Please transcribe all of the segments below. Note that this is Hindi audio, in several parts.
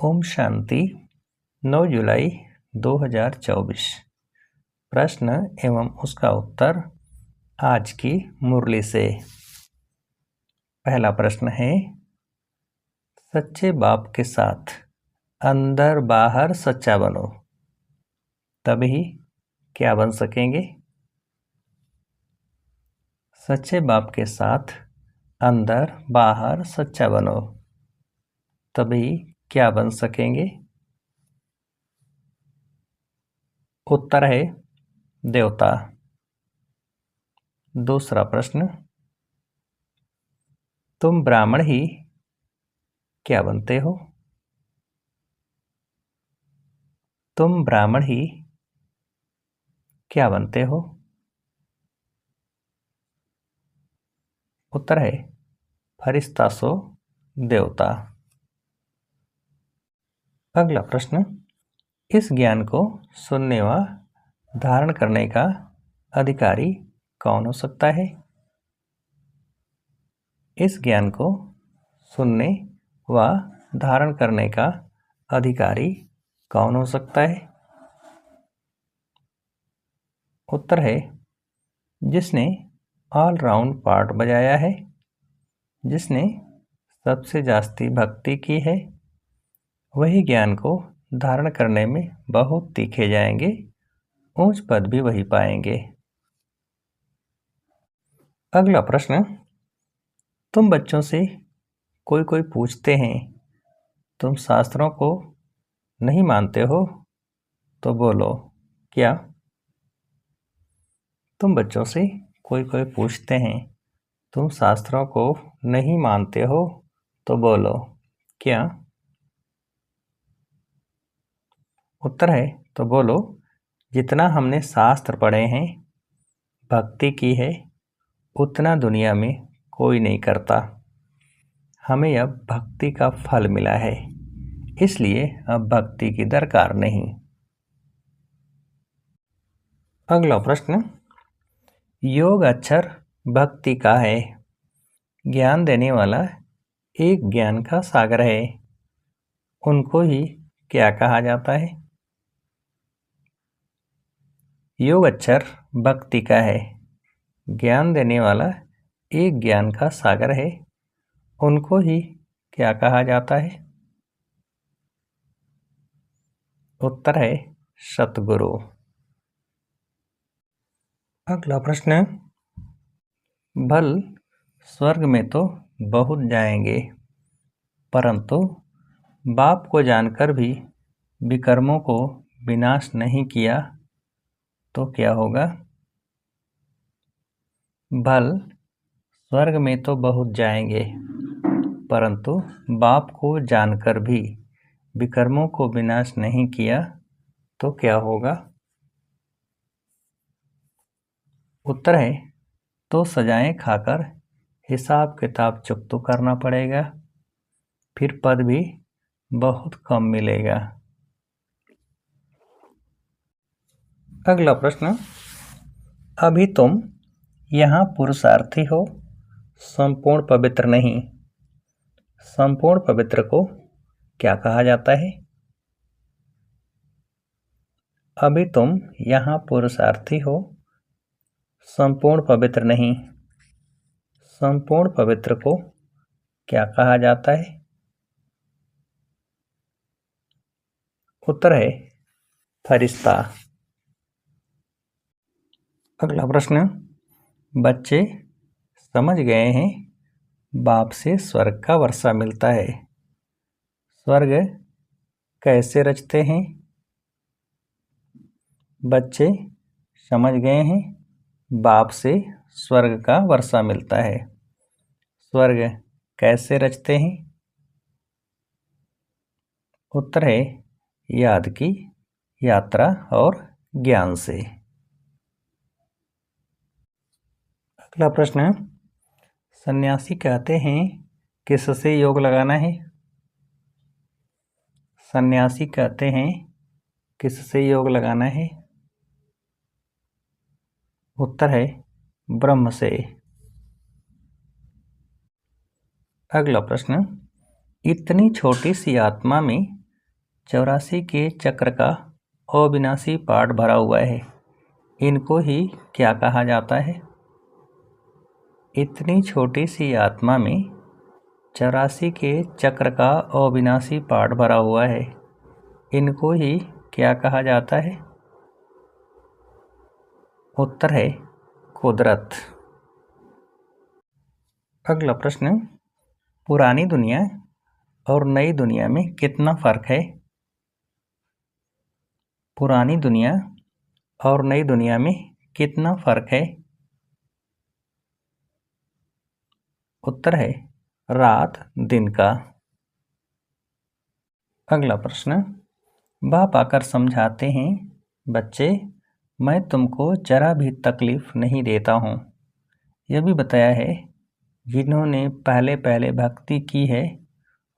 ओम शांति 9 जुलाई 2024। प्रश्न एवं उसका उत्तर आज की मुरली से। पहला प्रश्न है, सच्चे बाप के साथ अंदर बाहर सच्चा बनो, तभी क्या बन सकेंगे? सच्चे बाप के साथ अंदर बाहर सच्चा बनो, तभी क्या बन सकेंगे? उत्तर है देवता। दूसरा प्रश्न, तुम ब्राह्मण ही क्या बनते हो? तुम ब्राह्मण ही क्या बनते हो? उत्तर है फरिश्ता सो देवता। अगला प्रश्न, इस ज्ञान को सुनने व धारण करने का अधिकारी कौन हो सकता है? इस ज्ञान को सुनने व धारण करने का अधिकारी कौन हो सकता है? उत्तर है जिसने ऑल राउंड पार्ट बजाया है, जिसने सबसे जास्ती भक्ति की है, वही ज्ञान को धारण करने में बहुत तीखे जाएंगे, ऊंच पद भी वही पाएंगे। अगला प्रश्न, तुम बच्चों से कोई पूछते हैं, तुम शास्त्रों को नहीं मानते हो? तो बोलो क्या? तुम बच्चों से कोई पूछते हैं, तुम शास्त्रों को नहीं मानते हो? तो बोलो क्या? उत्तर है तो बोलो, जितना हमने शास्त्र पढ़े हैं, भक्ति की है, उतना दुनिया में कोई नहीं करता। हमें अब भक्ति का फल मिला है, इसलिए अब भक्ति की दरकार नहीं। अगला प्रश्न, योग अक्षर भक्ति का है, ज्ञान देने वाला एक ज्ञान का सागर है, उनको ही क्या कहा जाता है? योग अक्षर भक्ति का है, ज्ञान देने वाला एक ज्ञान का सागर है, उनको ही क्या कहा जाता है? उत्तर है सतगुरु। अगला प्रश्न, भल स्वर्ग में तो बहुत जाएंगे, परंतु बाप को जानकर भी विकर्मों को विनाश नहीं किया तो क्या होगा? भल स्वर्ग में तो बहुत जाएंगे, परंतु बाप को जानकर भी विकर्मों को विनाश नहीं किया तो क्या होगा? उत्तर है तो सजाएं खाकर हिसाब किताब चुकता करना पड़ेगा, फिर पद भी बहुत कम मिलेगा। अगला प्रश्न, अभी तुम यहाँ पुरुषार्थी हो, संपूर्ण पवित्र नहीं। संपूर्ण पवित्र को क्या कहा जाता है? अभी तुम यहाँ पुरुषार्थी हो, संपूर्ण पवित्र नहीं। संपूर्ण पवित्र को क्या कहा जाता है? उत्तर है फरिश्ता। अगला प्रश्न, बच्चे समझ गए हैं बाप से स्वर्ग का वर्षा मिलता है, स्वर्ग कैसे रचते हैं? बच्चे समझ गए हैं बाप से स्वर्ग का वर्षा मिलता है, स्वर्ग कैसे रचते हैं? उत्तर है याद की यात्रा और ज्ञान से। अगला प्रश्न, सन्यासी कहते हैं किससे योग लगाना है? सन्यासी कहते हैं किससे योग लगाना है? उत्तर है ब्रह्म से। अगला प्रश्न, इतनी छोटी सी आत्मा में 84 के चक्र का अविनाशी पार्ट भरा हुआ है, इनको ही क्या कहा जाता है? इतनी छोटी सी आत्मा में 84 के चक्र का अविनाशी पार्ट भरा हुआ है, इनको ही क्या कहा जाता है? उत्तर है कुदरत। अगला प्रश्न, पुरानी दुनिया और नई दुनिया में कितना फर्क है? पुरानी दुनिया और नई दुनिया में कितना फर्क है? उत्तर है रात दिन का। अगला प्रश्न, बाप आकर समझाते हैं, बच्चे मैं तुमको जरा भी तकलीफ नहीं देता हूँ। यह भी बताया है जिन्होंने पहले पहले भक्ति की है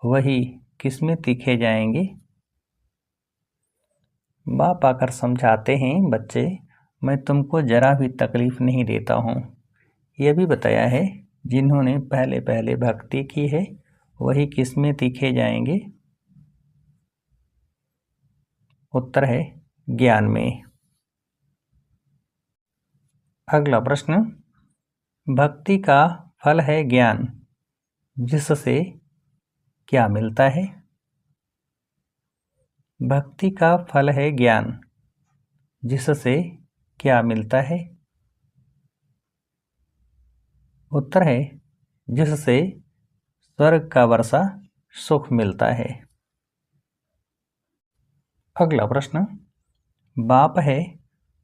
वही किसमें तीखे जाएंगे? बाप आकर समझाते हैं, बच्चे मैं तुमको जरा भी तकलीफ नहीं देता हूँ। यह भी बताया है जिन्होंने पहले पहले भक्ति की है वही किसमें तीखे जाएंगे? उत्तर है ज्ञान में। अगला प्रश्न, भक्ति का फल है ज्ञान, जिससे क्या मिलता है? भक्ति का फल है ज्ञान, जिससे क्या मिलता है? उत्तर है जिससे स्वर्ग का वर्षा सुख मिलता है। अगला प्रश्न, बाप है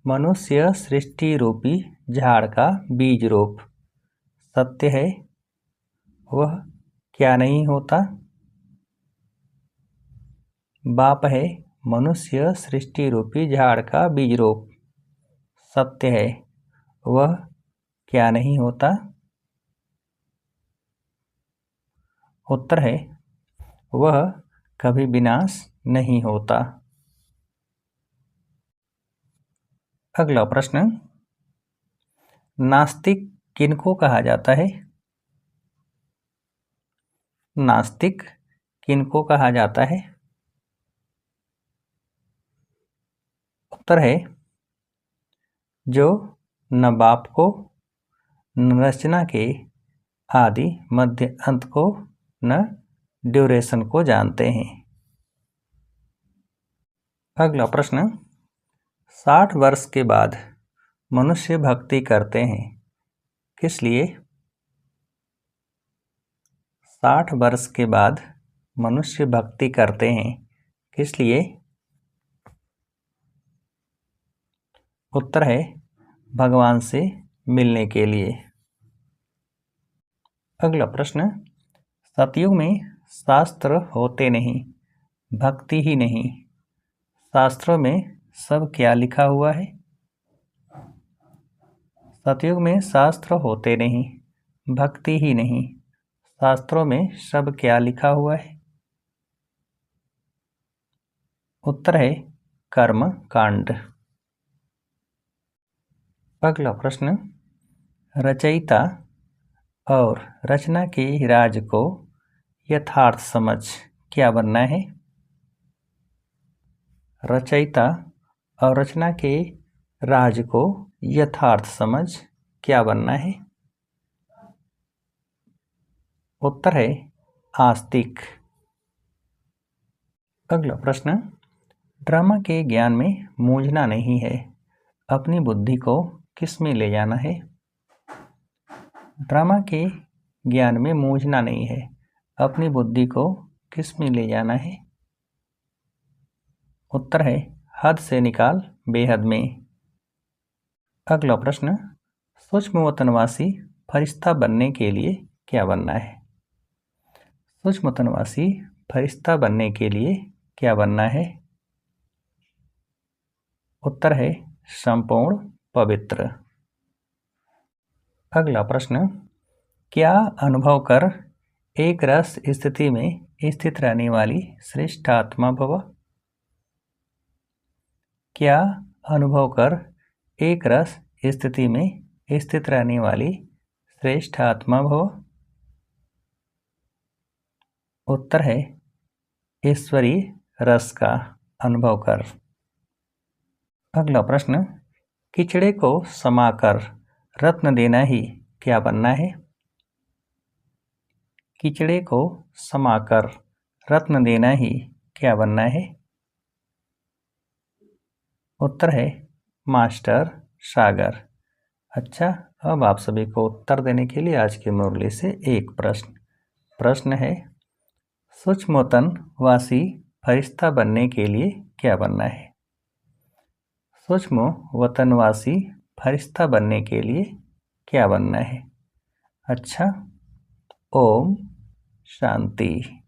मनुष्य सृष्टि रूपी झाड़ का बीज रूप, सत्य है वह क्या नहीं होता? बाप है मनुष्य सृष्टि रूपी झाड़ का बीज रूप, सत्य है वह क्या नहीं होता? उत्तर है वह कभी विनाश नहीं होता। अगला प्रश्न, नास्तिक किनको कहा जाता है? नास्तिक किनको कहा जाता है? उत्तर है जो न बाप को न रचना के आदि मध्य अंत को न ड्यूरेशन को जानते हैं। अगला प्रश्न, 60 वर्ष के बाद मनुष्य भक्ति करते हैं, किस लिए? 60 वर्ष के बाद मनुष्य भक्ति करते हैं, किस लिए? उत्तर है भगवान से मिलने के लिए। अगला प्रश्न, सतयुग में शास्त्र होते नहीं, भक्ति ही नहीं, शास्त्रों में सब क्या लिखा हुआ है? सतयुग में शास्त्र होते नहीं, भक्ति ही नहीं, शास्त्रों में सब क्या लिखा हुआ है? उत्तर है कर्म कांड। अगला प्रश्न, रचयिता और रचना के राज को यथार्थ समझ क्या बनना है? रचयिता और रचना के राज को यथार्थ समझ क्या बनना है? उत्तर है आस्तिक। अगला प्रश्न, ड्रामा के ज्ञान में मूंझना नहीं है, अपनी बुद्धि को किस में ले जाना है? ड्रामा के ज्ञान में मूंझना नहीं है, अपनी बुद्धि को किस में ले जाना है? उत्तर है हद से निकाल बेहद में। अगला प्रश्न, सूक्ष्म वतनवासी फरिश्ता बनने के लिए क्या बनना है? सूक्ष्म वतनवासी फरिश्ता बनने के लिए क्या बनना है? उत्तर है संपूर्ण पवित्र। अगला प्रश्न, क्या अनुभव कर एक रस स्थिति में स्थित रहने वाली श्रेष्ठ आत्मा भव? क्या अनुभव कर एक रस स्थिति में स्थित रहने वाली श्रेष्ठ आत्मा भव? उत्तर है ईश्वरीय रस का अनुभव कर। अगला प्रश्न, किचड़े को समाकर रत्न देना ही क्या बनना है? किचड़े को समाकर रत्न देना ही क्या बनना है? उत्तर है मास्टर सागर। अच्छा, अब आप सभी को उत्तर देने के लिए आज के मुरली से एक प्रश्न है, सूक्ष्मोतन वासी फरिश्ता बनने के लिए क्या बनना है? सूक्ष्म वतनवासी फरिश्ता बनने के लिए क्या बनना है? अच्छा, ओम शांति।